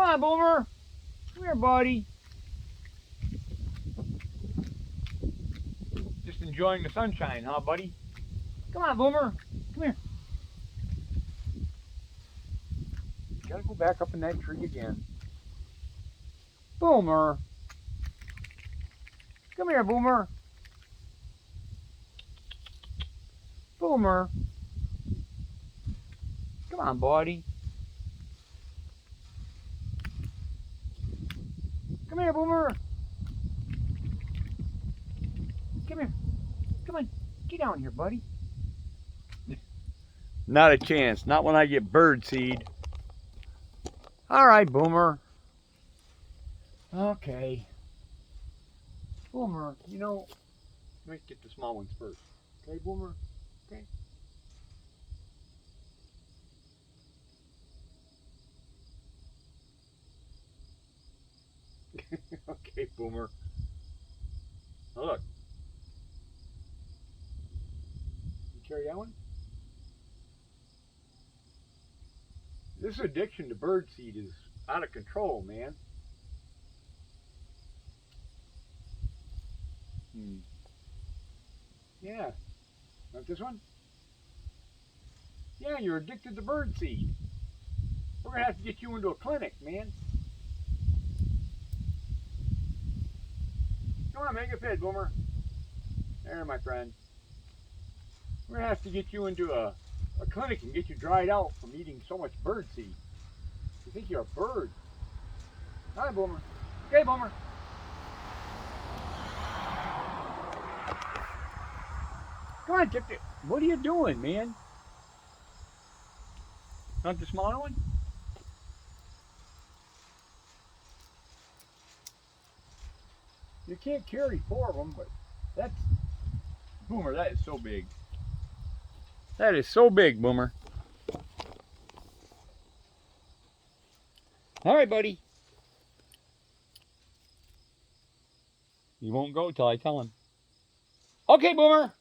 Come on, Boomer. Come here, buddy. Just enjoying the sunshine, huh, buddy? Come on, Boomer. Come here. Gotta go back up in that tree again. Boomer. Come here, Boomer. Boomer. Come on, buddy. Come here, Boomer. Come here. Come on. Get down here, buddy. Not a chance. Not when I get birdseed. All right, Boomer. Okay. Boomer, you know, let's get the small ones first. Okay, Boomer? Okay. Okay, Boomer. Now look. You carry that one? This addiction to birdseed is out of control, man. Yeah. Want this one? Yeah, you're addicted to birdseed. We're going to have to get you into a clinic, man. Come on, make a pit, Boomer. There, my friend. We're going to have to get you into a clinic and get you dried out from eating so much birdseed. You think you're a bird. Hi, Boomer. Okay, Boomer. Come on, Tip. What are you doing, man? Want the smaller one? You can't carry 4 of them, but that's... Boomer, that is so big. That is so big, Boomer. All right, buddy. He won't go till I tell him. Okay, Boomer.